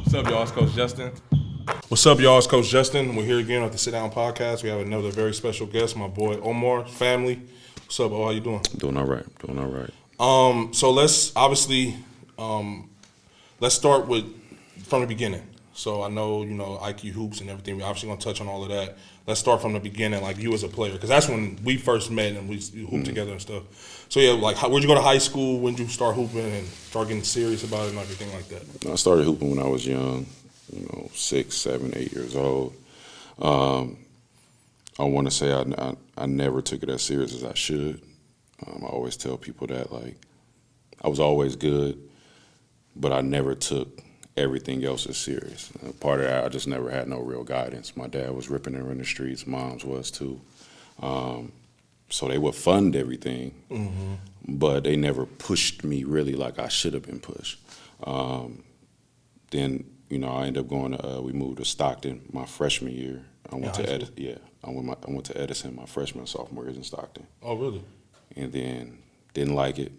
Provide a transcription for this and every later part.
What's up, y'all? It's Coach Justin. What's up, y'all? It's Coach Justin. We're here again at the Sit Down Podcast. We have another very special guest, my boy Omar, family. What's up, How you doing? Doing all right. So let's start from the beginning. So I know, IQ hoops and everything. We're obviously going to touch on all of that. Let's start from the beginning, like you as a player, because that's when we first met and we hooped together and stuff. So yeah, like where'd you go to high school? When did you start hooping and start getting serious about it and everything like that? I started hooping when I was young, 6, 7, 8 years old. I want to say I never took it as serious as I should. I always tell people that, like, I was always good, but I never took everything else as serious. Part of that, I just never had no real guidance. My dad was ripping and running the streets. Mom's was too. So they would fund everything, but they never pushed me really like I should have been pushed. Then, I ended up going to, we moved to Stockton my freshman year. I went to Edison. Yeah, I went to Edison my freshman and sophomore years in Stockton. Oh, really? And then didn't like it.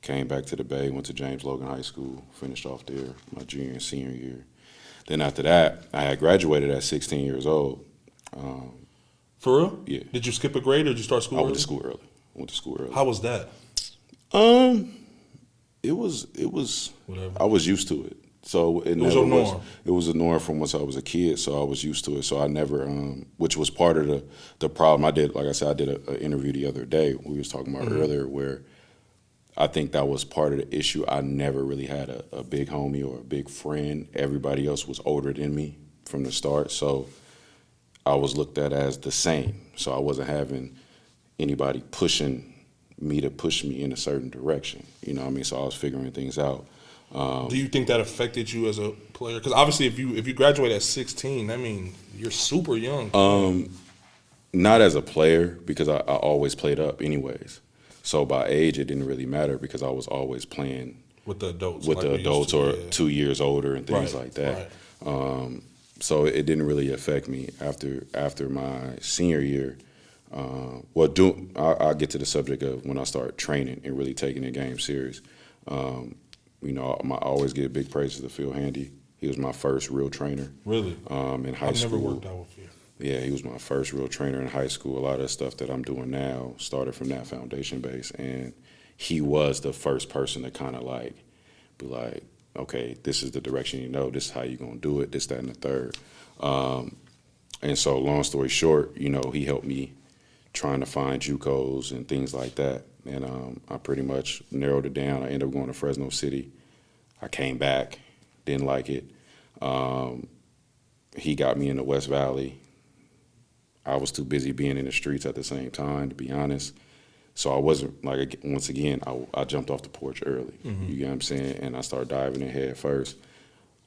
Came back to the Bay, went to James Logan High School, finished off there my junior and senior year. Then after that, I had graduated at 16 years old. For real? Yeah. Did you skip a grade or did you start school early? I went to school early. How was that? It was. Whatever. I was used to it. So it was a norm. It was a norm from once I was a kid, so I was used to it. So I never, which was part of the problem. I did, like I said, I did an interview the other day we was talking about earlier where I think that was part of the issue. I never really had a big homie or a big friend. Everybody else was older than me from the start, so I was looked at as the same. So I wasn't having anybody pushing me to push me in a certain direction. You know what I mean? So I was figuring things out. Do you think that affected you as a player? Because obviously, if you graduate at 16, I mean, you're super young. Not as a player, because I always played up anyways. So by age, it didn't really matter because I was always playing with the adults, or 2 years older and things like that. Right. So it didn't really affect me after my senior year. I'll get to the subject of when I started training and really taking the game serious. I always give big praises to Phil Handy. He was my first real trainer. Really? In high school. I've never worked out with you. Yeah, he was my first real trainer in high school. A lot of the stuff that I'm doing now started from that foundation base. And he was the first person to kind of like be like, okay, this is the direction this is how you're going to do it, this, that, and the third. And so long story short, he helped me trying to find JUCOs and things like that. And I pretty much narrowed it down. I ended up going to Fresno City. I came back, didn't like it. He got me in the West Valley. I was too busy being in the streets at the same time, to be honest. So I wasn't, like, once again, I jumped off the porch early. You get what I'm saying? And I started diving in head first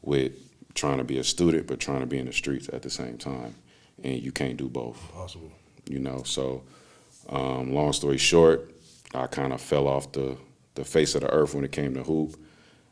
with trying to be a student but trying to be in the streets at the same time. And you can't do both. Impossible. So long story short, I kind of fell off the face of the earth when it came to hoop.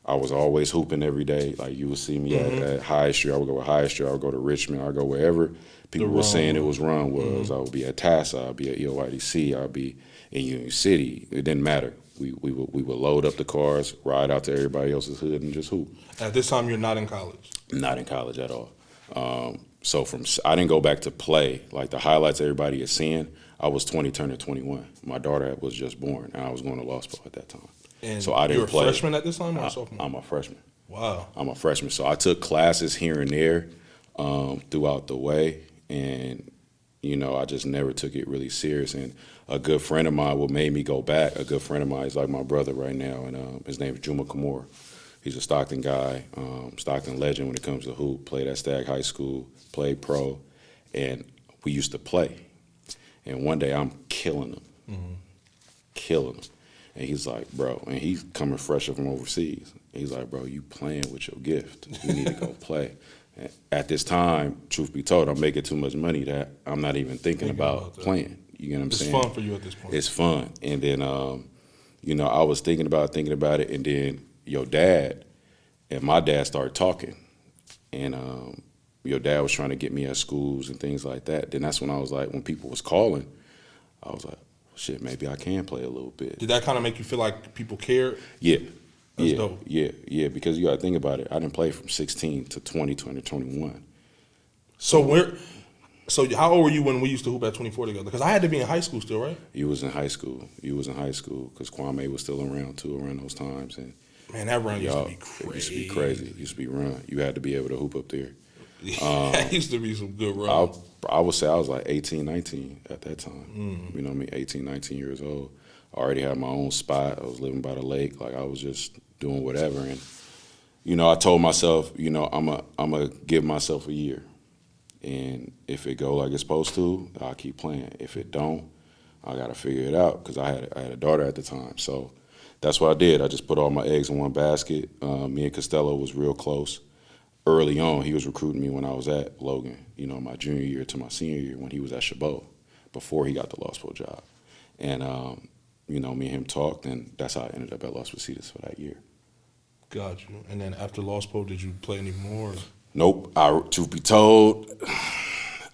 I was always hooping every day. Like, you would see me at High Street. I would go to High Street. I would go to Richmond. I would go wherever people were saying it was run was. I would be at TASA. I would be at EOIDC. I would be in Union City. It didn't matter. We would load up the cars, ride out to everybody else's hood, and just hoop. At this time, you're not in college? Not in college at all. So I didn't go back to play. Like, the highlights everybody is seeing, I was 20 turning 21. My daughter was just born, and I was going to law school at that time. And so I didn't play. You're a freshman at this time or a sophomore? I'm a freshman. Wow. I'm a freshman. So I took classes here and there throughout the way, and, I just never took it really serious. And a good friend of mine, what made me go back, a good friend of mine, he's like my brother right now, and his name is Juma Kamor. He's a Stockton guy, Stockton legend when it comes to hoop, played at Stagg High School, played pro, and we used to play. And one day I'm killing him, And he's like, bro, and he's coming fresh from overseas. He's like, bro, you playing with your gift. You need to go play. And at this time, truth be told, I'm making too much money that I'm not even thinking about playing. You get what I'm saying? It's fun for you at this point. It's fun. And then, I was thinking about it, and then your dad and my dad started talking. And your dad was trying to get me at schools and things like that. Then that's when I was like, when people was calling, I was like, shit, maybe I can play a little bit. Did that kind of make you feel like people cared? Yeah. That's yeah, dope. yeah, because you got to think about it. I didn't play from 16 to 20, 21. So how old were you when we used to hoop at 24 together? Because I had to be in high school still, right? You was in high school. You was in high school because Kwame was still around too around those times. And Man, that run used to be it crazy. used to be crazy. It used to be run. You had to be able to hoop up there. That used to be some good runs. I would say I was like 18, 19 at that time. You know what I mean? 18, 19 years old. I already had my own spot. I was living by the lake. Like I was just doing whatever. And, you know, I told myself, you know, I'm a give myself a year. And if it go like it's supposed to, I'll keep playing. If it don't, I got to figure it out because I had a daughter at the time. So that's what I did. I just put all my eggs in one basket. Me and Costello was real close. Early on, he was recruiting me when I was at Logan, you know, my junior year to my senior year when he was at Chabot before he got the Los Pro job. And, you know, me and him talked, and that's how I ended up at Los Positas for that year. Got you. And then after Los Pro, did you play any more? Nope. Truth be told,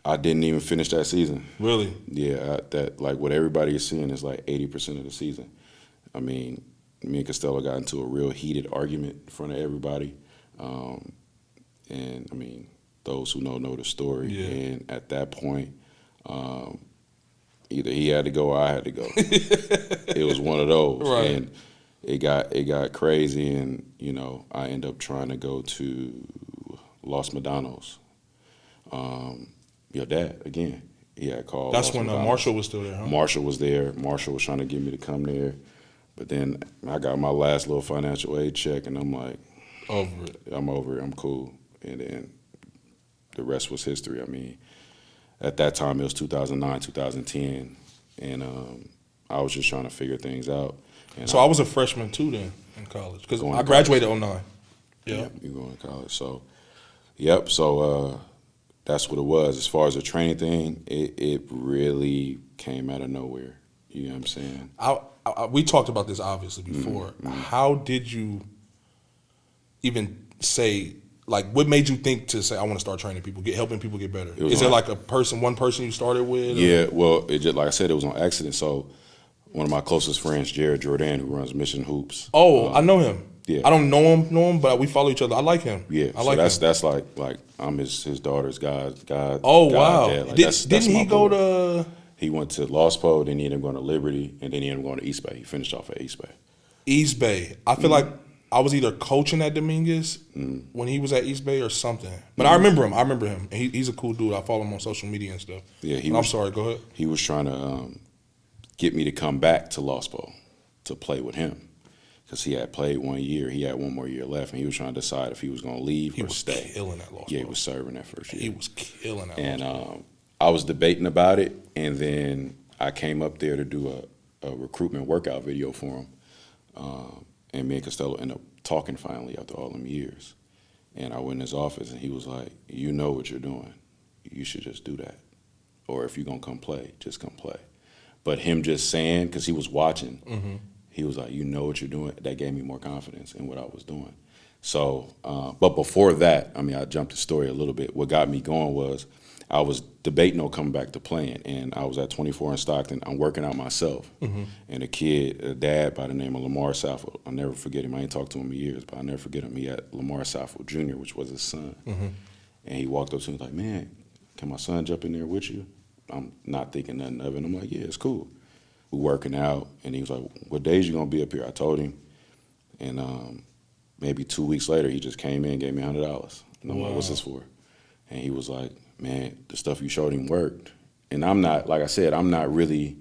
I didn't even finish that season. Really? Yeah, that like what everybody is seeing is like 80% of the season. I mean, me and Costello got into a real heated argument in front of everybody. And I mean, those who know the story. Yeah. And at that point, either he had to go or I had to go. It was one of those. Right. And it got crazy, and you know, I ended up trying to go to Los Medanos. Your dad again. He had called. That's Los when Medanos. Marshall was still there, huh? Marshall was there. Marshall was trying to get me to come there, but then I got my last little financial aid check, and I'm like, Over it. I'm over it. I'm cool. And then the rest was history. I mean, at that time it was 2009, 2010, and I was just trying to figure things out. And So I was a freshman too then in college because Going I to graduated in 09. Yeah. You going to college. So, yep. So that's what it was. As far as the training thing, it really came out of nowhere. You know what I'm saying? We talked about this obviously before. How did you even say, like, what made you think to say, I want to start training people, helping people get better? Is there like one person you started with? Yeah, well, it just, like I said, it was on accident. So one of my closest friends, Jared Jordan, who runs Mission Hoops. Oh, I know him. Yeah. I don't know him, but we follow each other. I like him. Yeah, I like him. him. That's like I'm his daughter's God. Oh, wow. Dad. Like, Didn't he my go boy. to He went to Los Po, then he ended up going to Liberty, and then he ended up going to East Bay. He finished off at East Bay. East Bay? I feel like I was either coaching at Dominguez when he was at East Bay or something. But I remember him. And he's a cool dude. I follow him on social media and stuff. Yeah, I'm sorry. Go ahead. He was trying to get me to come back to Los Po to play with him because he had played 1 year. He had one more year left, and he was trying to decide if he was going to leave or stay. He was killing that Los Yeah, he Po. was serving that first year. He was killing that And Los Po. I was debating about it, and then I came up there to do a recruitment workout video for him. And me and Costello ended up talking finally after all them years. And I went in his office, and he was like, you know what you're doing. You should just do that. Or if you're going to come play, just come play. But him just saying, because he was watching, he was like, you know what you're doing. That gave me more confidence in what I was doing. So, but before that, I mean, I jumped the story a little bit. What got me going was I was debating on coming back to playing, and I was at 24 in Stockton. I'm working out myself, and a dad by the name of Lamar Saffold, I'll never forget him. I ain't talked to him in years, but I'll never forget him. He had Lamar Saffold Jr., which was his son, and he walked up to me like, man, can my son jump in there with you? I'm not thinking nothing of it. I'm like, yeah, it's cool. We're working out, and he was like, what days you gonna be up here? I told him, and maybe 2 weeks later, he just came in, gave me $100, and I'm like, what's this for? And he was like, man, the stuff you showed him worked. And I'm not, like I said, I'm not really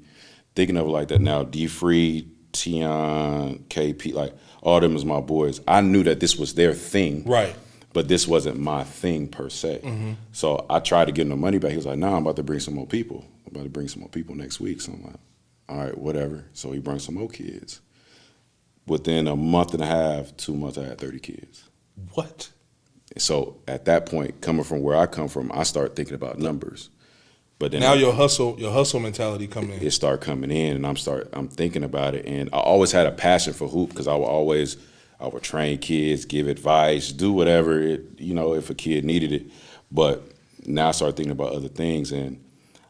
thinking of it like that now. D-Free, Tion, KP, like all them is my boys. I knew that this was their thing. Right. But this wasn't my thing per se. So I tried to get him the money back. He was like, nah, I'm about to bring some more people. I'm about to bring some more people next week. So I'm like, all right, whatever. So he brought some more kids. Within a month and a half, 2 months, I had 30 kids. What? So at that point, coming from where I come from, I start thinking about numbers. But then now your hustle mentality coming in. It start coming in, and I'm thinking about it. And I always had a passion for hoop because I would train kids, give advice, do whatever if a kid needed it. But now I start thinking about other things, and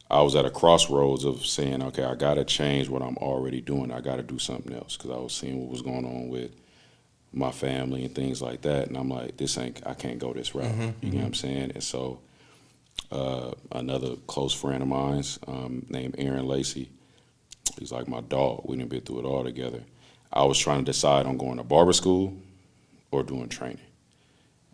I was at a crossroads of saying, okay, I got to change what I'm already doing. I got to do something else because I was seeing what was going on with my family and things like that. And I'm like, I can't go this route. You know what I'm saying? And so another close friend of mine's named Aaron Lacey, he's like my dog. We done been through it all together. I was trying to decide on going to barber school or doing training.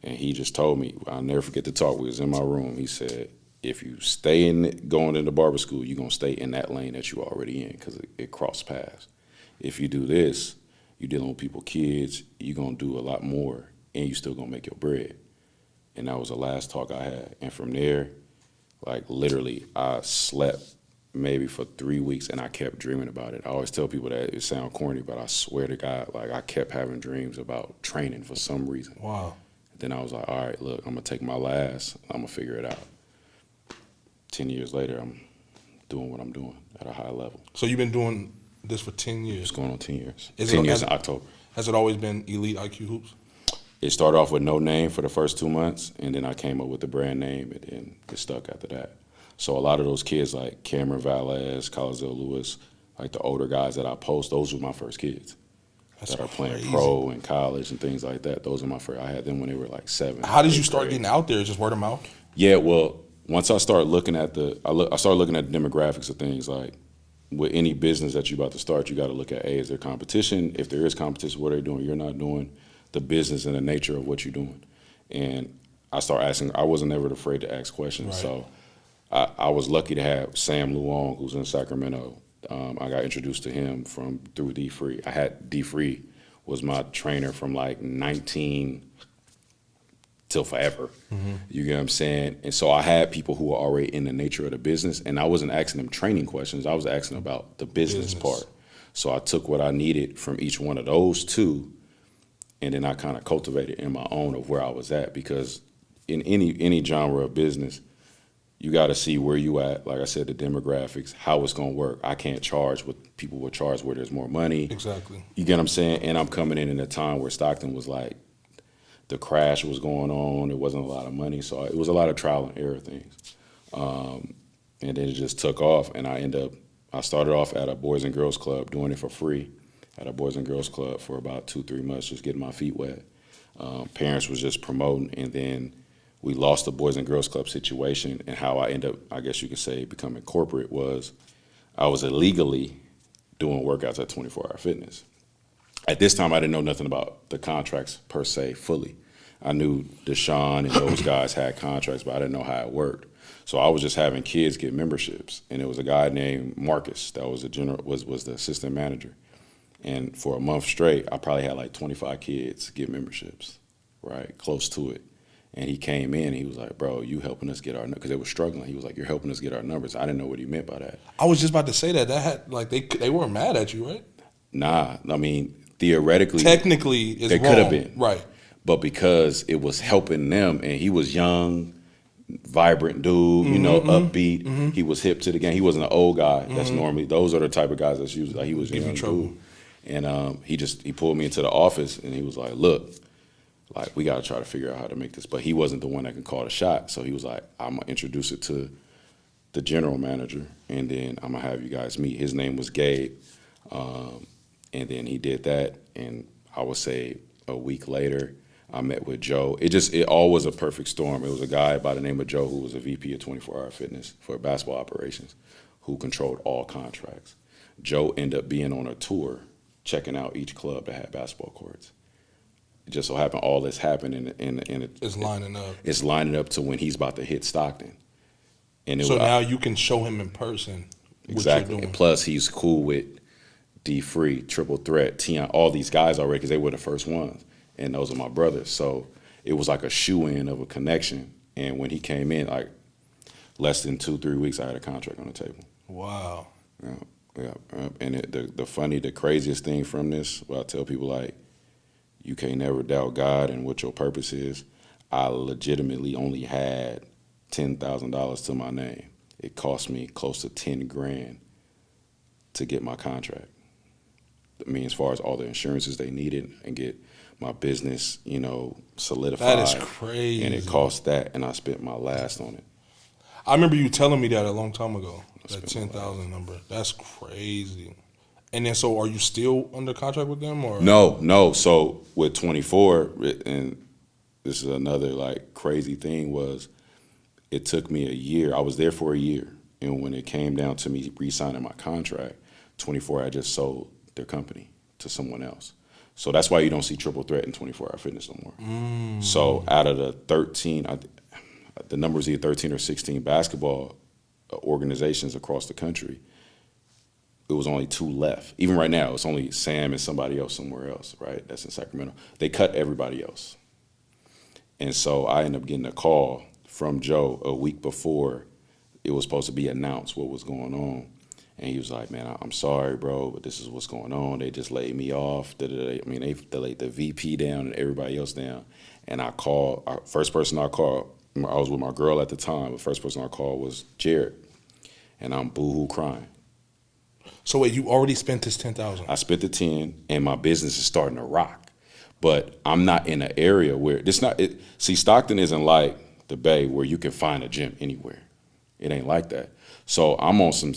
And he just told me, I'll never forget the talk. We was in my room. He said, if you stay going into barber school, you're going to stay in that lane that you're already in because it cross paths. If you do this, you're dealing with people's kids, you're going to do a lot more, and you still going to make your bread. And that was the last talk I had. And from there, like literally, I slept maybe for 3 weeks, and I kept dreaming about it. I always tell people that it sounds corny, but I swear to God, like I kept having dreams about training for some reason. Wow. Then I was like, all right, look, I'm going to take my last, I'm going to figure it out. 10 years later, I'm doing what I'm doing at a high level. So you've been doing this for 10 years? It's going on 10 years. Is 10 years in October. Has it always been Elite IQ Hoops? It started off with no name for the first 2 months, and then I came up with the brand name, and then it stuck after that. So a lot of those kids like Cameron Valles, Colizell Lewis, like the older guys that I post, those were my first kids. That's that are playing crazy. pro in college and things like that. Those are my first. I had them when they were like 7. How did you start getting out there? Just word of mouth? Yeah, well, once I started looking at I started looking at the demographics of things. Like with any business that you're about to start, you got to look at is there competition? If there is competition, what are they doing? You're not doing the business and the nature of what you're doing. And I started asking. I wasn't ever afraid to ask questions. Right. So I was lucky to have Sam Luong, who's in Sacramento. I got introduced to him through D Free. I had D Free was my trainer from like 19 till forever. You get what I'm saying? And so I had people who were already in the nature of the business, and I wasn't asking them training questions. I was asking about the business part. So I took what I needed from each one of those two, and then I kind of cultivated in my own of where I was at, because in any genre of business, you got to see where you at. Like I said, the demographics, how it's going to work. I can't charge what people will charge where there's more money. Exactly. You get what I'm saying? And I'm coming in a time where Stockton was like, the crash was going on. There wasn't a lot of money. So it was a lot of trial and error things. And then it just took off. And I started off at a Boys and Girls Club doing it for free at a Boys and Girls Club for about 2-3 months, just getting my feet wet. Parents was just promoting, and then we lost the Boys and Girls Club situation, and how I ended up, I guess you could say, becoming corporate was I was illegally doing workouts at 24 Hour Fitness. At this time, I didn't know nothing about the contracts per se fully. I knew Deshaun and those guys had contracts, but I didn't know how it worked. So I was just having kids get memberships, and there was a guy named Marcus that was was the assistant manager. And for a month straight, I probably had like 25 kids get memberships, right, close to it. And he came in and he was like, bro, you helping us get our numbers, because they were struggling. He was like, you're helping us get our numbers. I didn't know what he meant by that. I was just about to say that. That had, like, they weren't mad at you, right? Nah, I mean, theoretically. Technically, it's they wrong. could have been. Right. But because it was helping them, and he was young, vibrant dude, upbeat. He was hip to the game. He wasn't an old guy. That's normally, those are the type of guys that's usually, like, he was a young dude. And he pulled me into the office, and he was like, look, like, we got to try to figure out how to make this. But he wasn't the one that can call the shot. So he was like, I'm going to introduce it to the general manager, and then I'm going to have you guys meet. His name was Gabe. And then he did that, and I would say a week later, I met with Joe. It all was a perfect storm. It was a guy by the name of Joe who was a VP of 24 Hour Fitness for basketball operations, who controlled all contracts. Joe ended up being on a tour, checking out each club that had basketball courts. It just so happened all this happened, and it's lining up. It's lining up to when he's about to hit Stockton. And so now you can show him in person. Exactly. And plus, he's cool with D Free, Triple Threat, Tion, all these guys already, because they were the first ones. And those are my brothers. So it was like a shoe-in of a connection. And when he came in, like less than 2-3 weeks, I had a contract on the table. Wow. Yeah. And the craziest thing from this, well, I tell people, like, you can't never doubt God and what your purpose is. I legitimately only had $10,000 to my name. It cost me close to $10,000 to get my contract. I mean, as far as all the insurances they needed and get my business, solidified. That is crazy. And it cost that, and I spent my last on it. I remember you telling me that a long time ago, that 10,000 number. That's crazy. And then, so are you still under contract with them, or No. So with 24, and this is another like crazy thing, was it took me a year. I was there for a year, and when it came down to me re-signing my contract, 24, I just sold their company to someone else. So that's why you don't see Triple Threat in 24 Hour Fitness no more. So out of the 13, the numbers either 13 or 16 basketball organizations across the country, it was only 2 left. Even right now, it's only Sam and somebody else somewhere else, right? That's in Sacramento. They cut everybody else. And so I ended up getting a call from Joe a week before it was supposed to be announced what was going on. And he was like, man, I'm sorry, bro, but this is what's going on. They just laid me off. I mean, they laid the VP down and everybody else down. And I called, first person I called, I was with my girl at the time. The first person I called was Jared. And I'm boo-hoo crying. So wait, you already spent this $10,000? I spent the 10, and my business is starting to rock. But I'm not in an area where see, Stockton isn't like the Bay where you can find a gym anywhere. It ain't like that. So I'm on some,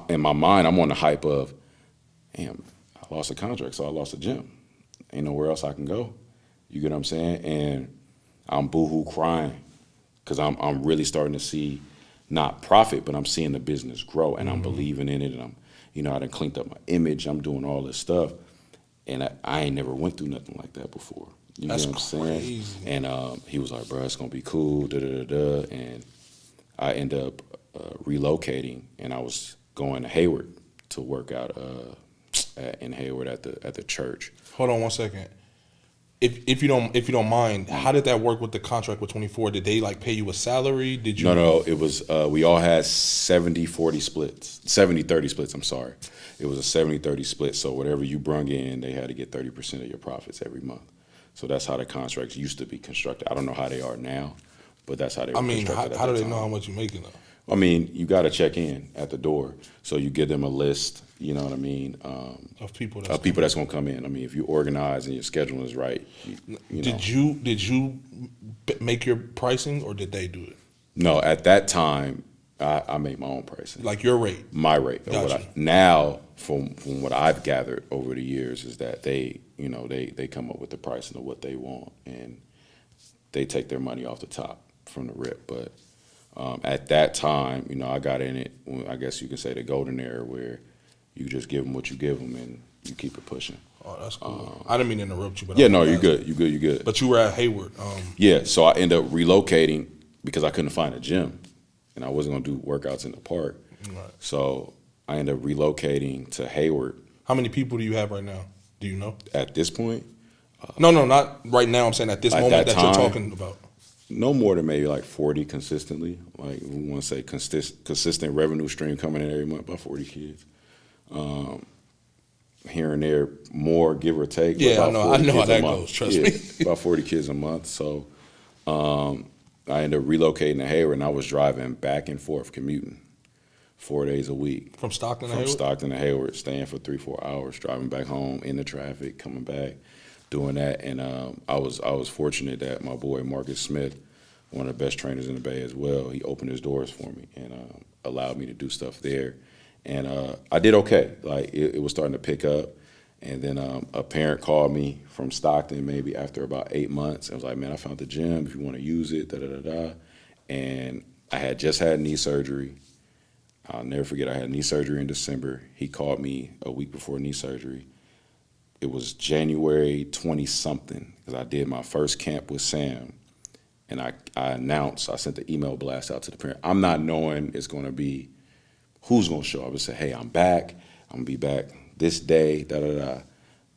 in my mind, I'm on the hype of, damn, I lost a contract, so I lost a gym. Ain't nowhere else I can go. You get what I'm saying? And I'm boohoo crying because I'm really starting to see not profit, but I'm seeing the business grow, and I'm believing in it, and I done cleaned up my image. I'm doing all this stuff, and I ain't never went through nothing like that before. You know what I'm saying? And he was like, bro, it's going to be cool, da-da-da-da. And I ended up relocating, and I was going to Hayward to work out in Hayward at the church. Hold on one second. If you don't mind, how did that work with the contract with 24? Did they like pay you a salary? Did you? No. It was we all had 70-40 splits, 70-30 splits. I'm sorry, it was a 70-30 split. So whatever you brung in, they had to get 30% of your profits every month. So that's how the contracts used to be constructed. I don't know how they are now, but that's how they were constructed. How do they know how much you're making though? I mean, you got to check in at the door. So you give them a list, you know what I mean, of people that's going to come in. I mean, if you organize and your schedule is right, you know. Did you make your pricing, or did they do it? No, at that time, I made my own pricing. Like your rate? My rate. Gotcha. Now, from what I've gathered over the years is that they come up with the pricing of what they want, and they take their money off the top from the rip. But at that time, I got in it, I guess you could say the golden era, where you just give them what you give them and you keep it pushing. Oh, that's cool. I didn't mean to interrupt you. But yeah, no, you're good. You're good. But you were at Hayward. Yeah, so I ended up relocating because I couldn't find a gym, and I wasn't going to do workouts in the park. Right. So I ended up relocating to Hayward. How many people do you have right now? Do you know? At this point? No, not right now. I'm saying at this moment that you're talking about. No more than maybe like 40 consistently. Like we want to say consistent revenue stream coming in every month, about 40 kids. Here and there, more give or take. Yeah, I know how that goes. Trust me. About 40 kids a month. So I ended up relocating to Hayward, and I was driving back and forth, commuting 4 days a week. From Stockton to Hayward? From Stockton to Hayward, staying for 3-4 hours, driving back home in the traffic, coming back, doing that. And I was fortunate that my boy Marcus Smith, one of the best trainers in the Bay as well, he opened his doors for me and allowed me to do stuff there. And I did okay. Like it was starting to pick up. And then a parent called me from Stockton maybe after about 8 months. I was like, man, I found the gym. If you want to use it, da-da-da-da. And I had just had knee surgery. I'll never forget, I had knee surgery in December. He called me a week before knee surgery. It was January 20-something because I did my first camp with Sam. And I announced, I sent the email blast out to the parent. I'm not knowing it's going to be who's going to show up. I said, hey, I'm back. I'm going to be back this day, da-da-da.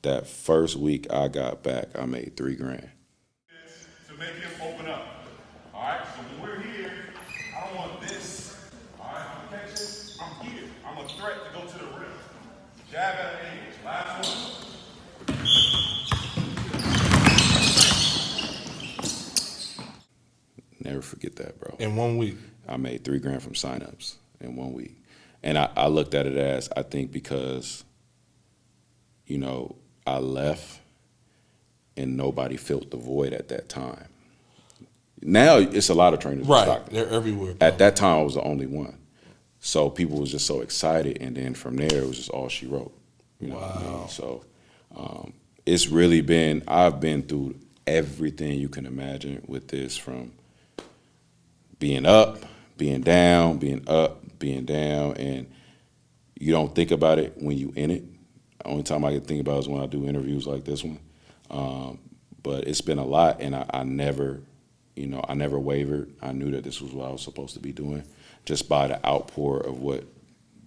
That first week I got back, I made $3,000. To make him open up. All right, so when we're here, I don't want this. All right, I'm catching. I'm here. I'm a threat to go to the rim. Jab at the edge. Last one. Never forget that, bro. In 1 week? I made $3,000 from signups in 1 week. And I looked at it as, I think because, I left and nobody filled the void at that time. Now it's a lot of trainers. Right, they're everywhere. Bro. At that time, I was the only one. So people was just so excited, and then from there, it was just all she wrote. You know what I mean? So it's really been, I've been through everything you can imagine with this, from being up, being down, being up, being down, and you don't think about it when you in it. The only time I can think about it is when I do interviews like this one. But it's been a lot, and I never, I never wavered. I knew that this was what I was supposed to be doing, just by the outpour of what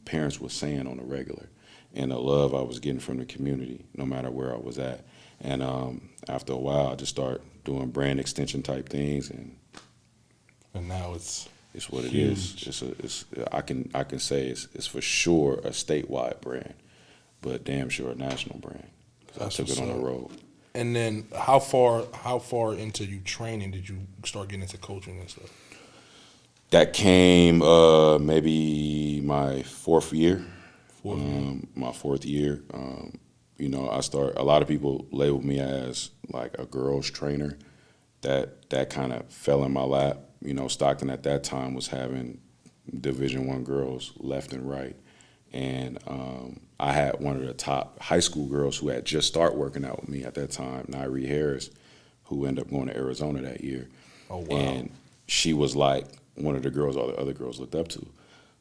parents were saying on the regular, and the love I was getting from the community, no matter where I was at. And after a while, I just started doing brand extension type things, and now it's what huge. it is. I can say it's for sure a statewide brand, but damn sure a national brand. 'Cause I took it on the road. And then how far into you training did you start getting into coaching and stuff? That came maybe my fourth year. My fourth year. A lot of people labeled me as like a girls trainer. That kind of fell in my lap. Stockton at that time was having Division I girls left and right. And I had one of the top high school girls who had just started working out with me at that time, Nyree Harris, who ended up going to Arizona that year. Oh, wow. And she was like one of the girls all the other girls looked up to.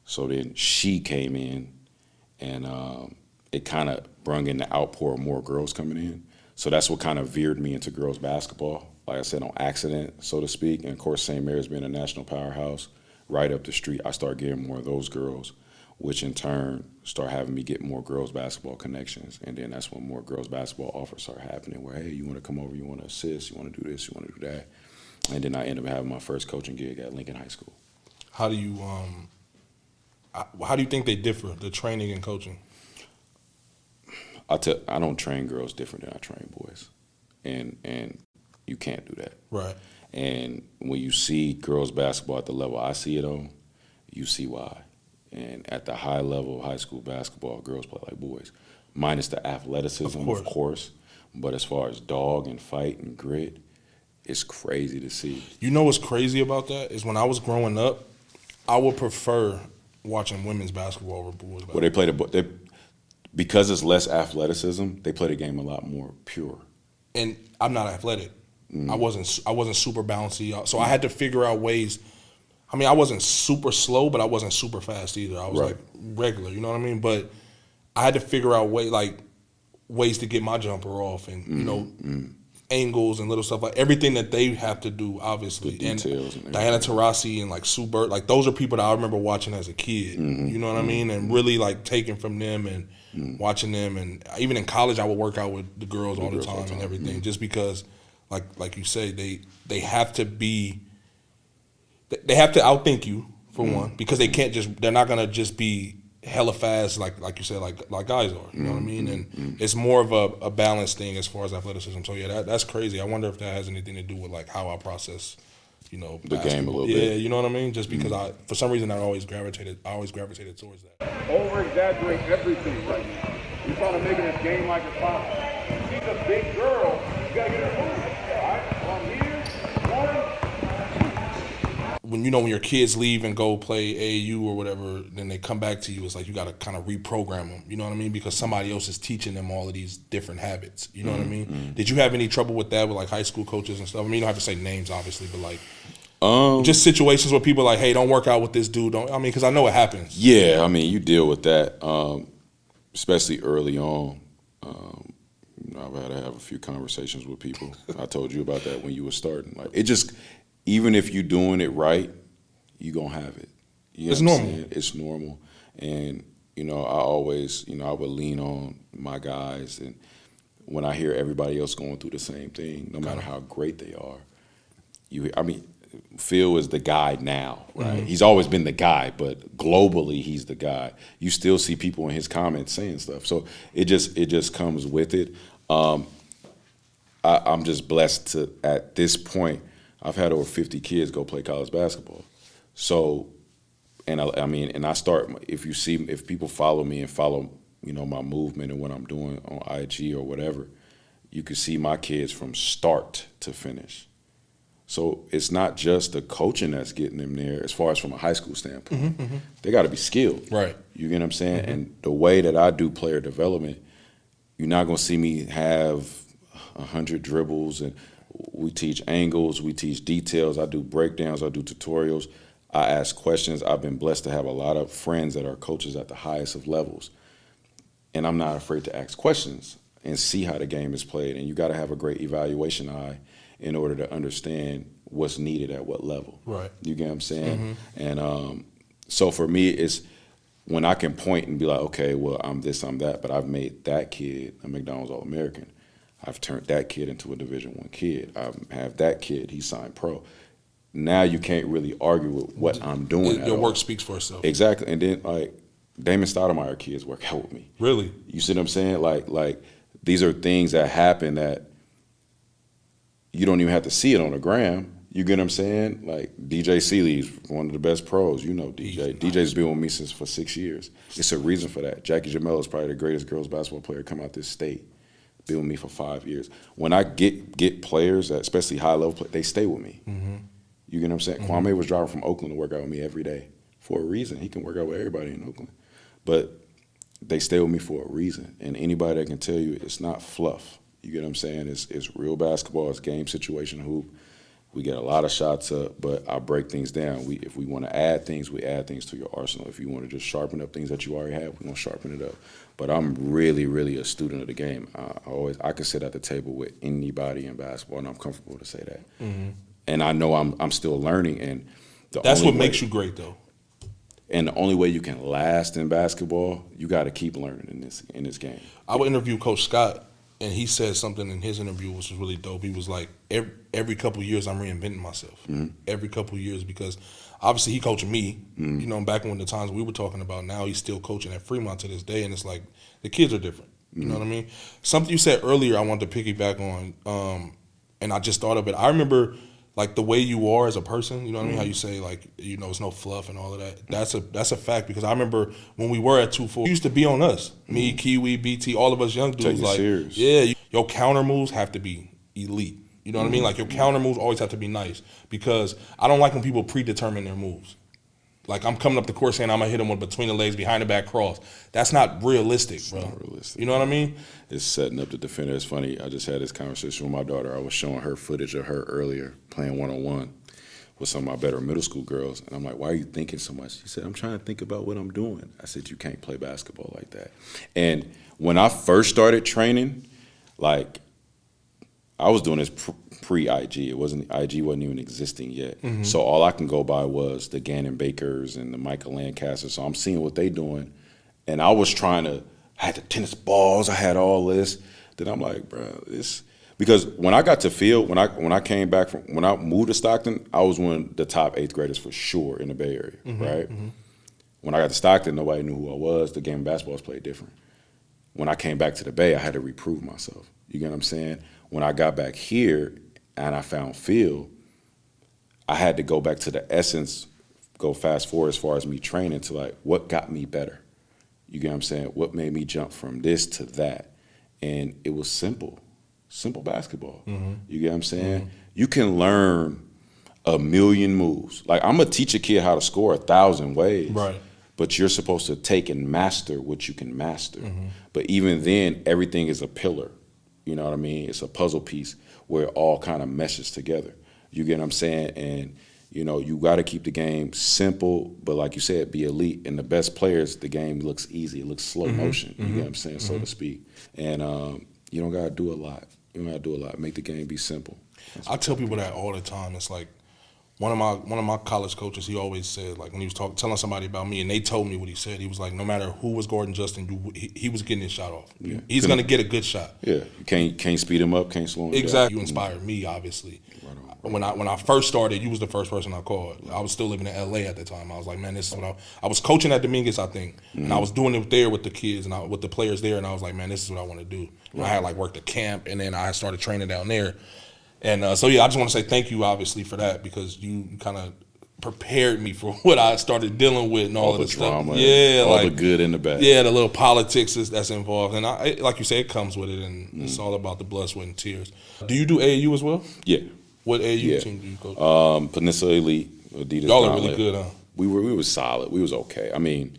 So then she came in, and it kind of brung in the outpour of more girls coming in. So that's what kind of veered me into girls basketball, like I said, on accident, so to speak. And, of course, St. Mary's being a national powerhouse, right up the street, I started getting more of those girls, which in turn started having me get more girls basketball connections. And then that's when more girls basketball offers started happening, where, hey, you want to come over, you want to assist, you want to do this, you want to do that. And then I ended up having my first coaching gig at Lincoln High School. How do you think they differ, the training and coaching? I don't train girls different than I train boys, and you can't do that. Right. And when you see girls basketball at the level I see it on, you see why. And at the high level of high school basketball, girls play like boys, minus the athleticism, of course. But as far as dog and fight and grit, it's crazy to see. You know what's crazy about that is when I was growing up, I would prefer watching women's basketball over boys basketball. Well, because it's less athleticism, they play the game a lot more pure. And I'm not athletic. I wasn't super bouncy, so I had to figure out ways. I mean, I wasn't super slow, but I wasn't super fast either. I was like regular, you know what I mean? But I had to figure out ways to get my jumper off, and angles and little stuff, like everything that they have to do, obviously. The details and Diana Taurasi and like Sue Bird, like those are people that I remember watching as a kid. You know what I mean? And really like taking from them and watching them. And even in college, I would work out with the girls all the time and everything, just because, like you say, they have to be. They have to outthink you for one, because they're not gonna just be hella fast like you said, like guys are. You know what I mean? And it's more of a balanced thing as far as athleticism. So yeah, that's crazy. I wonder if that has anything to do with like how I process, the basketball. game a little bit. Yeah, you know what I mean? Just because for some reason I always gravitated towards that. Over exaggerate everything right now. You're trying to make it a game like a five. She's a big girl. You gotta get her moving. All right, from here, one. When your kids leave and go play AAU or whatever, then they come back to you, it's like you got to kind of reprogram them, you know what I mean? Because somebody else is teaching them all of these different habits, you know what I mean? Did you have any trouble with that with like high school coaches and stuff? I mean, you don't have to say names, obviously, but like just situations where people are like, hey, don't work out with this dude. Because I know it happens. Yeah, I mean, you deal with that, especially early on. I've had to have a few conversations with people. I told you about that when you were starting. Like, it just... Even if you're doing it right, you're going to have it. It's normal. It's normal. And, I always, I would lean on my guys. And when I hear everybody else going through the same thing, no matter how great they are, Phil is the guy now, right? He's always been the guy, but globally he's the guy. You still see people in his comments saying stuff. So it just comes with it. I'm just blessed to, at this point, I've had over 50 kids go play college basketball. So, and I start, if people follow me and follow, my movement and what I'm doing on IG or whatever, you can see my kids from start to finish. So it's not just the coaching that's getting them there as far as from a high school standpoint. They got to be skilled. Right. You get what I'm saying? And the way that I do player development, you're not going to see me have 100 dribbles, and we teach angles, we teach details. I do breakdowns, I do tutorials, I ask questions. I've been blessed to have a lot of friends that are coaches at the highest of levels, and I'm not afraid to ask questions and see how the game is played. And you got to have a great evaluation eye in order to understand what's needed at what level. Right. You get what I'm saying? And so for me, it's when I can point and be like, okay, well, I'm this, I'm that, but I've made that kid a McDonald's All-American. I've turned that kid into a Division I kid. I have that kid, he signed pro. Now you can't really argue with what I'm doing. Your work speaks for itself. Exactly. And then, like, Damon Stoudemire kids work out with me. Really? You see what I'm saying? Like these are things that happen that you don't even have to see it on the gram. You get what I'm saying? Like DJ Seeley's one of the best pros. You know DJ. DJ's been with me for 6 years. It's a reason for that. Jackie Jamel is probably the greatest girls basketball player to come out this state. Been with me for 5 years. When I get players, especially high-level players, they stay with me. You get what I'm saying? Kwame was driving from Oakland to work out with me every day for a reason. He can work out with everybody in Oakland. But they stay with me for a reason. And anybody that can tell you it's not fluff. You get what I'm saying? It's real basketball. It's game situation hoop. We get a lot of shots up, but I break things down. If we want to add things, we add things to your arsenal. If you want to just sharpen up things that you already have, we're going to sharpen it up. But I'm really, really a student of the game. I can sit at the table with anybody in basketball, and I'm comfortable to say that. And I know I'm still learning. And that's what makes you great, though. And the only way you can last in basketball, you got to keep learning in this game. I would interview Coach Scott, and he said something in his interview which was really dope. He was like, every couple of years I'm reinventing myself. Every couple of years, because obviously he coaching me. You know, back when the times we were talking about, now he's still coaching at Fremont to this day, and it's like the kids are different. You know what I mean? Something you said earlier I wanted to piggyback on, and I just thought of it. I remember like the way you are as a person, you know what I mean? How you say like, you know, it's no fluff and all of that. That's a fact, because I remember when we were at 2-4, you used to be on us. Me, Kiwi, BT, all of us young dudes. Take it like, serious. yeah, your counter moves have to be elite. You know what I mean? Like your counter moves always have to be nice, because I don't like when people predetermine their moves. Like I'm coming up the court saying I'm gonna hit him with between the legs, behind the back cross. That's not realistic, bro. Not realistic. You know what I mean? It's setting up the defender. It's funny. I just had this conversation with my daughter. I was showing her footage of her earlier playing one-on-one with some of my better middle school girls. And I'm like, why are you thinking so much? She said, I'm trying to think about what I'm doing. I said, you can't play basketball like that. And when I first started training, like I was doing this pre-IG. IG wasn't even existing yet. So all I can go by was the Gannon Bakers and the Michael Lancasters. So I'm seeing what they doing. And I was I had the tennis balls, I had all this. Then I'm like, bro, because when I got to field, when I came back when I moved to Stockton, I was one of the top 8th graders for sure in the Bay Area, right? When I got to Stockton, nobody knew who I was. The game of basketball was played different. When I came back to the Bay, I had to reprove myself. You get what I'm saying? When I got back here and I found field, I had to go back to the essence, go fast forward as far as me training to like what got me better. You get what I'm saying? What made me jump from this to that? And it was simple basketball. You get what I'm saying? You can learn a million moves. Like I'm gonna teach a kid how to score 1,000 ways. Right. But you're supposed to take and master what you can master. But even then, everything is a pillar. You know what I mean? It's a puzzle piece where it all kind of meshes together. You get what I'm saying? And, you know, you got to keep the game simple, but like you said, be elite. And the best players, the game looks easy. It looks slow motion. You get what I'm saying? So to speak. And you don't got to do a lot. You don't got to do a lot. Make the game be simple. I tell people that all the time. It's like one of my college coaches, he always said, like when he was telling somebody about me, and they told me what he said, he was like, no matter who was guarding Justin, he was getting his shot off. Yeah. He's going to get a good shot. Yeah, you can't speed him up, can't slow him down. Exactly. You inspired me, obviously. When I first started, you was the first person I called. I was still living in LA at the time. I was like, man, this is what I was coaching at Dominguez, I think, and I was doing it there with the kids and with the players there, and I was like, man, this is what I want to do. I had like worked a camp, and then I started training down there. And so, yeah, I just want to say thank you, obviously, for that, because you kind of prepared me for what I started dealing with and all of the drama, stuff. Yeah, all the good and the bad. Yeah, the little politics that's involved. And like you say, it comes with it, and it's all about the blood, sweat, and tears. Do you do AAU as well? Yeah. What AAU team do you coach? Peninsula Elite, Adidas. Y'all are really good, huh? We were solid. We was okay. I mean,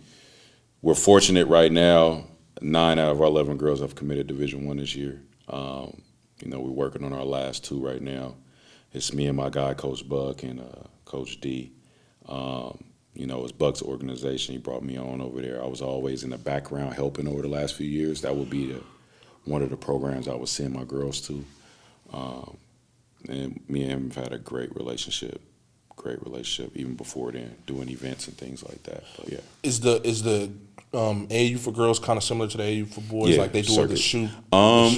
we're fortunate right now. 9 out of our 11 girls have committed Division I this year. We're working on our last 2 right now. It's me and my guy, Coach Buck, and Coach D. It's Buck's organization. He brought me on over there. I was always in the background helping over the last few years. That would be one of the programs I would send my girls to. And me and him have had a great relationship even before then, doing events and things like that. But yeah. Is the AAU for girls kind of similar to the AAU for boys? Yeah, like they do all the shoe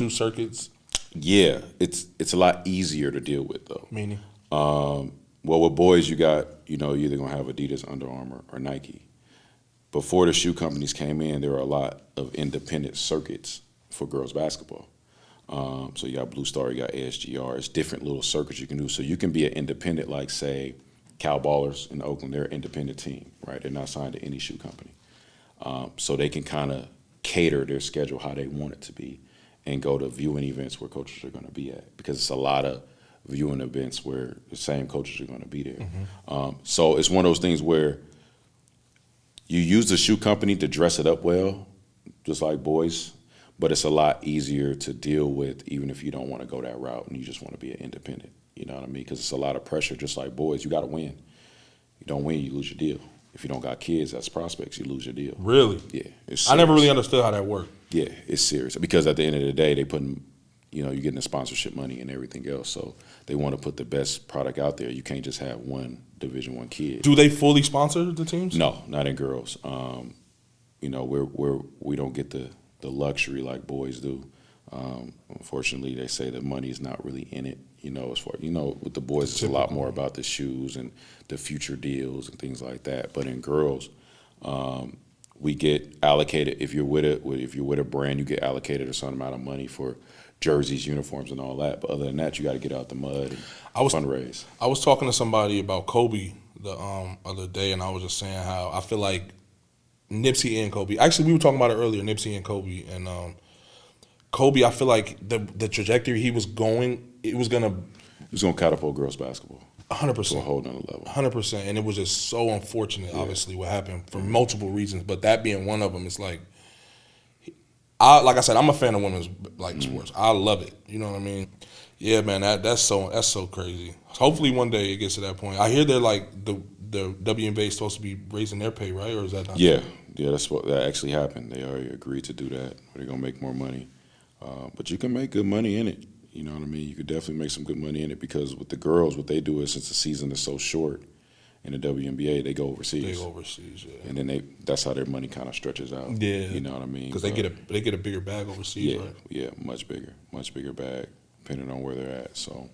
circuits? Yeah, it's a lot easier to deal with though. Meaning? Well, with boys, you got, you're either going to have Adidas, Under Armour, or Nike. Before the shoe companies came in, there were a lot of independent circuits for girls basketball. So you got Blue Star, you got ASGR. It's different little circuits you can do. So you can be an independent, like, say, Cal Ballers in Oakland. They're an independent team, right? They're not signed to any shoe company. So they can kind of cater their schedule how they want it to be and go to viewing events where coaches are going to be at, because it's a lot of viewing events where the same coaches are going to be there. Mm-hmm. So it's one of those things where you use the shoe company to dress it up well, just like boys, but it's a lot easier to deal with even if you don't want to go that route and you just want to be an independent. You know what I mean? Because it's a lot of pressure, just like boys. You got to win. You don't win, you lose your deal. If you don't got kids as prospects, you lose your deal. Really? Yeah. I never really understood how that worked. Yeah, it's serious. Because at the end of the day, they putting, you're getting the sponsorship money and everything else. So they want to put the best product out there. You can't just have one Division I kid. Do they fully sponsor the teams? No, not in girls. We don't get the luxury like boys do. Unfortunately, they say the money is not really in it. As far with the boys, it's a lot more about the shoes and the future deals and things like that. But in girls, we get allocated. If you're with a brand, you get allocated a certain amount of money for jerseys, uniforms, and all that. But other than that, you got to get out the mud and fundraise. I was talking to somebody about Kobe the other day, and I was just saying how I feel like Nipsey and Kobe. Actually, we were talking about it earlier, Nipsey and Kobe. And Kobe, I feel like the trajectory he was going, it was going to catapult girls basketball. 100%. To a whole nother level. 100%. And it was just so unfortunate, obviously, what happened for multiple reasons. But that being one of them, it's like, like I said, I'm a fan of women's sports. I love it. You know what I mean? Yeah, man, that's so crazy. Hopefully one day it gets to that point. I hear they're like the WNBA is supposed to be raising their pay, right? Or is that not true? Yeah, that actually happened. They already agreed to do that. They're gonna make more money, but you can make good money in it. You know what I mean? You could definitely make some good money in it, because with the girls, what they do is, since the season is so short in the WNBA, they go overseas. Yeah. And then that's how their money kind of stretches out. Yeah. You know what I mean? Because they get a bigger bag overseas, right? Yeah, much bigger bag, depending on where they're at. So,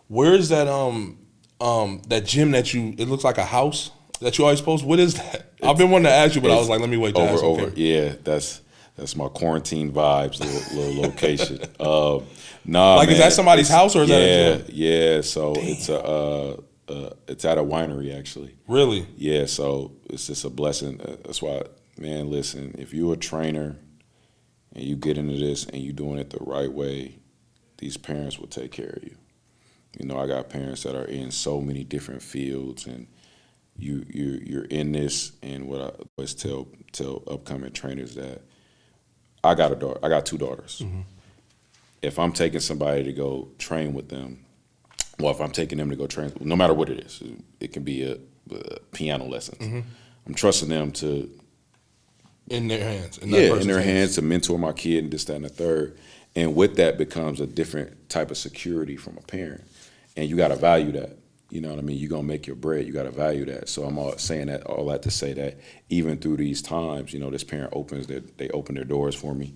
where is that that gym that it looks like a house that you always post? What is that? I've been wanting to ask you, but I was like, let me wait to ask. Okay. Yeah, that's my quarantine vibes little location. Is that somebody's house or is that a gym? Yeah. So it's at a winery actually. Really? Yeah. So it's just a blessing. That's why, man. Listen, if you're a trainer and you get into this and you're doing it the right way, these parents will take care of you. I got parents that are in so many different fields, and you're in this. And what I always tell upcoming trainers that I got 2 daughters. Mm-hmm. If I'm taking somebody to go train with them, if I'm taking them to go train, no matter what it is, it can be a piano lessons. Mm-hmm. I'm trusting them to in their hands. In their hands to mentor my kid and this, that, and the third. And with that becomes a different type of security from a parent. And you got to value that. You know what I mean? You're going to make your bread. You got to value that. So I'm all saying all that to say that even through these times, this parent they open their doors for me,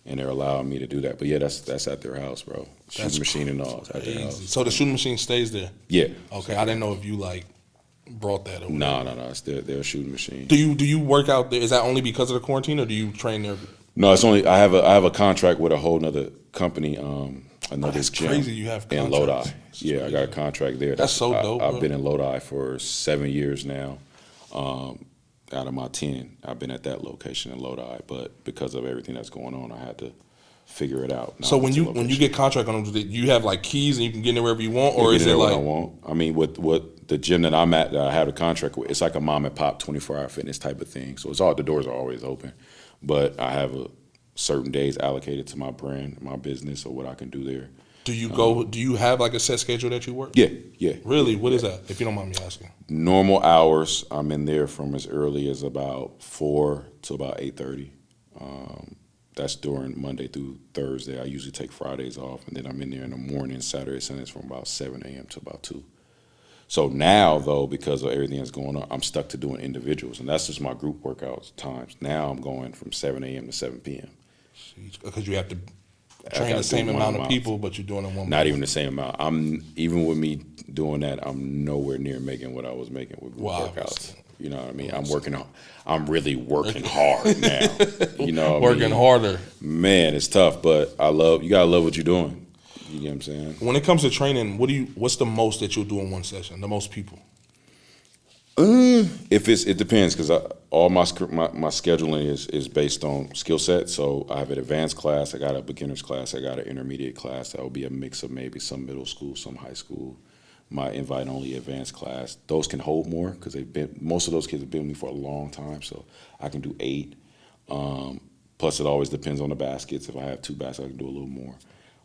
and they're allowing me to do that. But yeah, that's at their house, bro. Shooting machine and all. It's at their house. So the shooting machine stays there? Yeah. Okay. I didn't know if you brought that over. No. It's their shooting machine. Do you work out there? Is that only because of the quarantine, or do you train there? No, it's only I have a contract with a whole nother company. Another gym crazy. You have in Lodi. Yeah, I got a contract there. That's so dope. I've been in Lodi for 7 years now. Out of my 10, I've been at that location in Lodi. But because of everything that's going on, I had to figure it out. So when you get contract on them, do you have kiys and you can get in there wherever you want, or is it I want? I mean, with the gym that I'm at, that I have a contract with, it's like a mom and pop 24-hour fitness type of thing. So the doors are always open. But I have certain days allocated to my brand, my business, or what I can do there. Do you go? Do you have like a set schedule that you work? Yeah, yeah. Really? What is that? If you don't mind me asking. Normal hours, I'm in there from as early as about 4 to about 8:30. That's during Monday through Thursday. I usually take Fridays off, and then I'm in there in the morning, Saturday, Sundays from about 7 a.m. to about 2. So now, though, because of everything that's going on, I'm stuck to doing individuals, and that's just my group workouts times. Now I'm going from 7 a.m. to 7 p.m. Because you have to train the same amount of people, but you're doing it one. Not even the same amount. Even with me doing that, I'm nowhere near making what I was making with group workouts. You know what I mean? I'm really working hard now. You know what working harder. Man, it's tough, but you gotta love what you're doing. You get what I'm saying? When it comes to training, what's the most that you'll do in one session? The most people? It depends, because all my scheduling is based on skill set. So I have an advanced class, I got a beginner's class, I got an intermediate class. That will be a mix of maybe some middle school, some high school. My invite-only advanced class, those can hold more because most of those kids have been with me for a long time, so I can do 8. Plus, it always depends on the baskets. If I have 2 baskets, I can do a little more.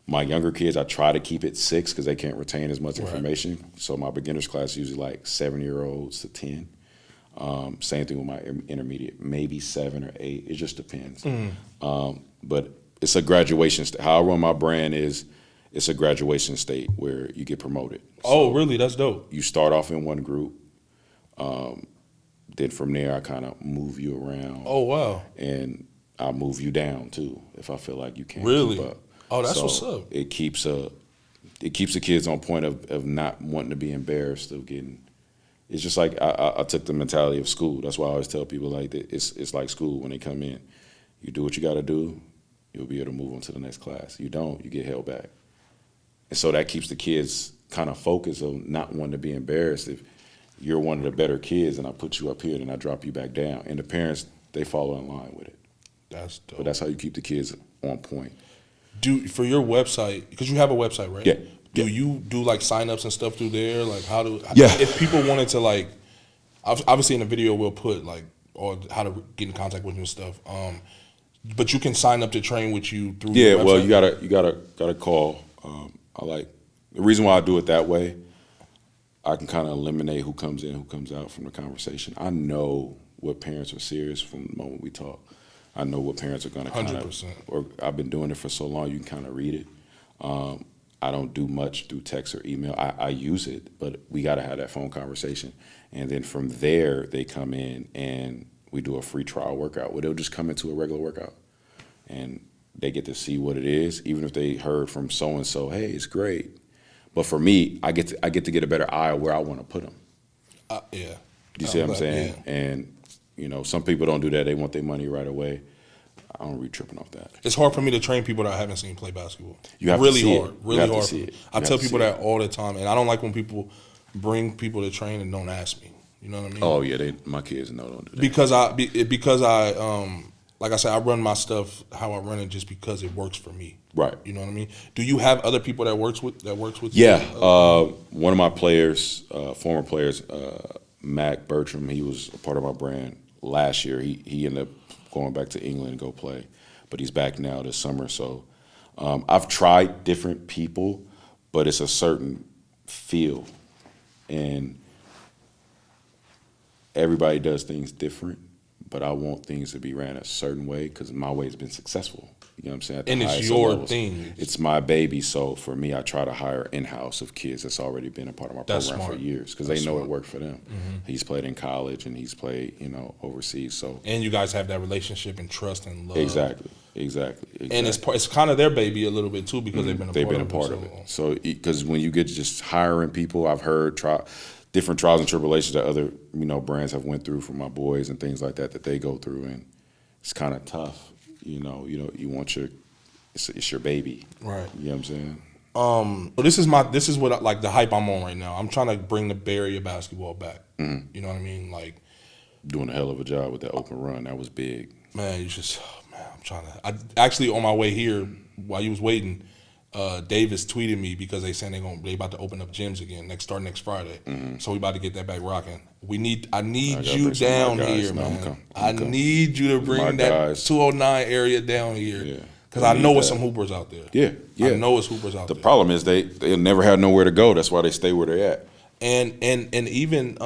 My younger kids, I try to keep it 6 because they can't retain as much information. So my beginner's class is usually like 7-year-olds to 10. Same thing with my intermediate, maybe 7 or 8. It just depends. But it's a graduation. How I run my brand is, it's a graduation state where you get promoted. So really? That's dope. You start off in one group. Then from there, I kind of move you around. Oh, wow. And I'll move you down, too, if I feel like you can't really? keep up. Oh, that's what's up. It keeps the kids on point of not wanting to be embarrassed of getting. It's just like I took the mentality of school. That's why I always tell people like that. It's like school when they come in. You do what you got to do, you'll be able to move on to the next class. You don't, you get held back. And so that keeps the kids kind of focused on not wanting to be embarrassed. If you're one of the better kids and I put you up here, then I drop you back down. And the parents, they follow in line with it. That's dope. But that's how you keep the kids on point. For your website, because you have a website, right? Yeah. Do you do like signups and stuff through there? Like Yeah. If people wanted to, like, obviously in the video we'll put like or how to get in contact with you and stuff. But you can sign up to train with you through. Yeah, your well, website? you gotta call. The reason why I do it that way, I can kind of eliminate who comes in, who comes out from the conversation. I know what parents are serious from the moment we talk. I know what parents are going to kind of. 100%. Or I've been doing it for so long, you can kind of read it. I don't do much through text or email. I use it, but we got to have that phone conversation. And then from there, they come in and we do a free trial workout where they'll just come into a regular workout. And they get to see what it is, even if they heard from so-and-so, hey, it's great. But for me, I get to get a better eye of where I want to put them. Yeah. You see what I'm saying? Yeah. And, some people don't do that. They want their money right away. I don't really tripping off that. It's hard for me to train people that I haven't seen play basketball. You have really to see hard. it. Really You have to hard. see it. I You tell have to people see that all the time, and I don't like when people bring people to train and don't ask me. You know what I mean? Oh yeah, my kids don't do that. Because I like I said, I run my stuff how I run it just because it works for me. Right. You know what I mean? Do you have other people that works with you? Yeah. One of my players, former players, Mac Bertram, he was a part of my brand last year. He ended up going back to England and go play, but he's back now this summer. So I've tried different people, but it's a certain feel, and everybody does things different. But I want things to be ran a certain way because my way has been successful. You know what I'm saying? And it's your thing. It's my baby. So for me, I try to hire in-house of kids that's already been a part of my program for years because they know it worked for them. Mm-hmm. He's played in college and he's played, overseas. So and you guys have that relationship and trust and love. Exactly. And it's kind of their baby a little bit too because they've been a part of it. So because when you get just hiring people, I've heard different trials and tribulations that other brands have went through for my boys and things like that they go through, and it's kind of tough. You want it's your baby, right? You know what I'm saying? So this is what like the hype I'm on right now. I'm trying to bring the Bay Area basketball back. Mm-hmm. You know what I mean? Like doing a hell of a job with that open run. That was big. Man, I'm trying to. I actually on my way here while you was waiting, Davis tweeted me because they saying they about to open up gyms again starting next Friday. So we about to get that back rocking. I need you down here, man. I need you to bring that 209 area down here. Because I know it's some hoopers out there. Yeah. I know it's hoopers out there. The problem is they never had nowhere to go. That's why they stay where they're at. And even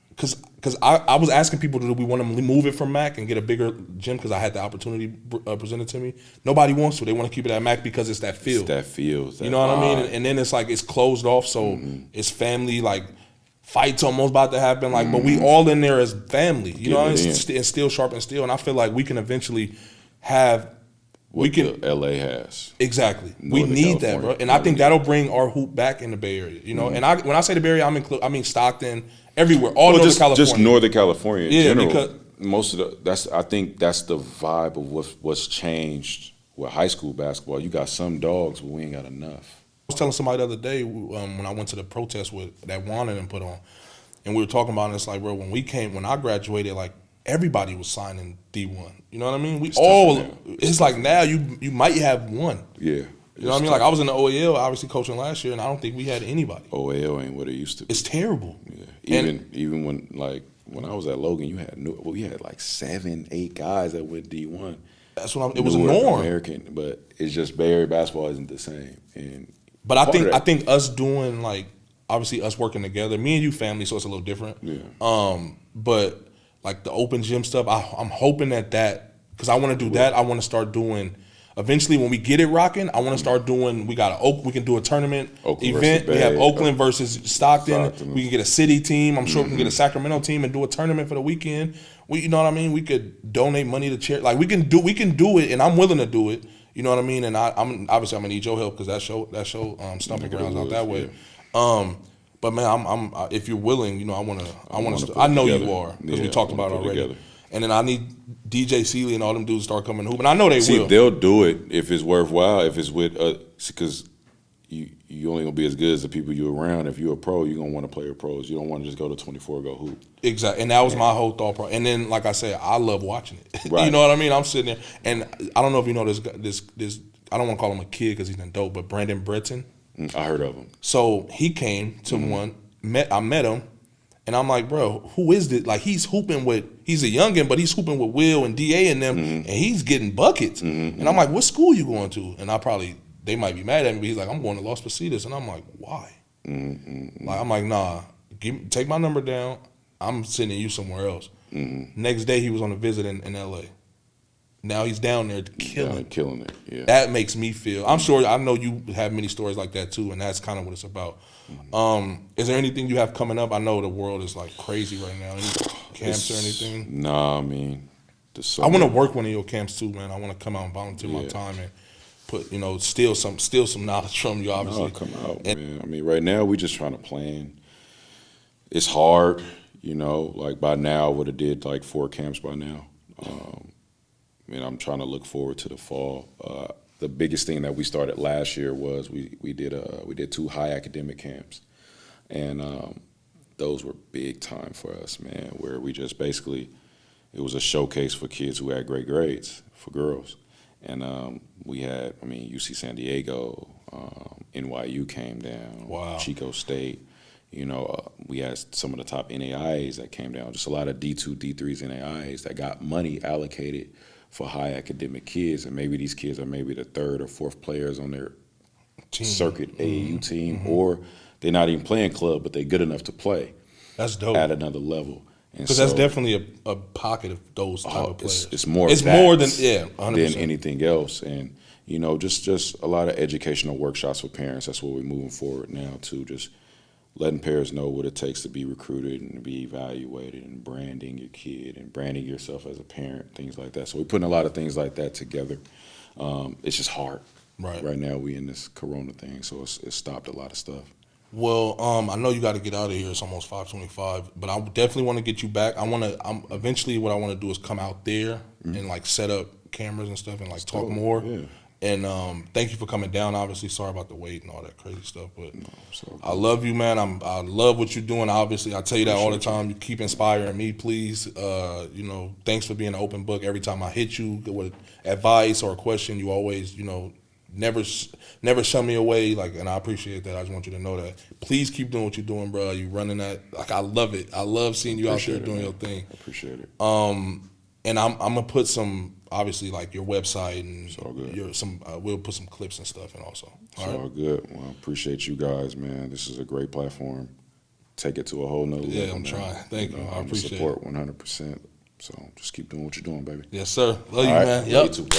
because I was asking people, do we want to move it from Mac and get a bigger gym? Because I had the opportunity presented to me. Nobody wants to. They want to keep it at Mac because it's that field. It's that field. You know what I mean? And then it's like it's closed off, so it's family. Like fights almost about to happen. Like, but we all in there as family. You know, and still sharp and steel. And I feel like we can eventually have. What the LA has. Exactly. We need that, bro. And I think that'll bring our hoop back in the Bay Area. You know, and when I say the Bay Area, I mean Stockton, everywhere, all Northern California. Just Northern California in general. Because most of I think that's the vibe of what's changed with high school basketball. You got some dogs, but we ain't got enough. I was telling somebody the other day when I went to the protest that Juan and them put on, and we were talking about it. It's like, bro, when I graduated, like everybody was signing D1. You know what I mean? It's like now you might have one. Yeah. You know what I mean? Like I was in the OAL, obviously coaching last year, and I don't think we had anybody. OAL ain't what it used to be. It's terrible. Yeah. Even when I was at Logan, we had like 7-8 guys that went D1. That's what it was a norm. American, but it's just Bay Area basketball isn't the same. But I think us doing like obviously us working together, me and you family, so it's a little different. Yeah. But like the open gym stuff, I'm hoping that because I want to do that. I want to start doing eventually when we get it rocking. I want to start doing. We can do a tournament event. We have Oakland versus Stockton. We can get a city team. I'm sure we can get a Sacramento team and do a tournament for the weekend. You know what I mean? We could donate money to charity. Like we can do it, and I'm willing to do it. You know what I mean? And I'm gonna need your help because that show Stumping Grounds out that way. Yeah. But man, I'm if you're willing, you know, I know you are because we talked about it already. Together. And then I need DJ Seeley and all them dudes to start coming hoop, and I know they will. They'll do it if it's worthwhile. If it's with because you only gonna be as good as the people you're around. If you're a pro, you're gonna want to play with pros. You don't want to just go to 24 go hoop. Exactly, and that was my whole thought. And then, like I said, I love watching it. Right. You know what I mean? I'm sitting there, and I don't know if you know this. I don't want to call him a kid because he's an adult, but Brandon Breton. I heard of him. So he came to one. I met him, and I'm like, bro, who is this? Like he's a youngin', but he's hooping with Will and DA and them, and he's getting buckets. And I'm like, what school you going to? And they might be mad at me, but he's like, I'm going to Los Positas. And I'm like, why? Like I'm like, nah, take my number down. I'm sending you somewhere else. Next day he was on a visit in LA. Now he's down there killing it. Yeah. That makes me feel. I know you have many stories like that too, and that's kind of what it's about. Is there anything you have coming up? I know the world is like crazy right now. Any camps or anything? Nah, I mean, I want to work one of your camps too, man. I want to come out and volunteer my time and put, steal some knowledge from you. Obviously, no, come out, man. I mean, right now we just trying to plan. It's hard, Like by now, I would have did like 4 camps by now. I'm trying to look forward to the fall. The biggest thing that we started last year was we did 2 high academic camps, and those were big time for us, man. Where we just basically, it was a showcase for kids who had great grades for girls, and we had, UC San Diego, NYU came down, wow. Chico State. We had some of the top NAIAs that came down, just a lot of D2, D3s NAIAs that got money allocated for high academic kids, and maybe these kids are maybe the 3rd or 4th players on their circuit AAU team, or they're not even playing club, but they're good enough to play. That's dope. At another level. Because that's definitely a pocket of those type of players. It's more than 100%. Anything else, and just a lot of educational workshops for parents. That's what we're moving forward now to, just letting parents know what it takes to be recruited and to be evaluated, and branding your kid and branding yourself as a parent, things like that. So we're putting a lot of things like that together. It's just hard. Right now we in this Corona thing, so it's stopped a lot of stuff. Well, I know you got to get out of here. It's almost 5:25, but I definitely want to get you back. Eventually what I want to do is come out there and like set up cameras and stuff and like talk more. Yeah. And thank you for coming down. Obviously, sorry about the wait and all that crazy stuff, but I love you, man. I love what you're doing. Obviously, I tell you that all the time. You keep inspiring me, please. Thanks for being an open book. Every time I hit you with advice or a question, you always, never shun me away. Like, and I appreciate that. I just want you to know that. Please keep doing what you're doing, bro. You running that. Like, I love it. I love seeing you out there doing your thing. I appreciate it. And I'm gonna put some, obviously, like your website and all good. we'll put some clips and stuff in also. It's all good. Well, I appreciate you guys, man. This is a great platform. Take it to a whole nother level. Yeah, I'm trying. Thank you. I appreciate support 100%. So just keep doing what you're doing, baby. Yes, sir. Love you, All right. man. Love Yep. you too, bro.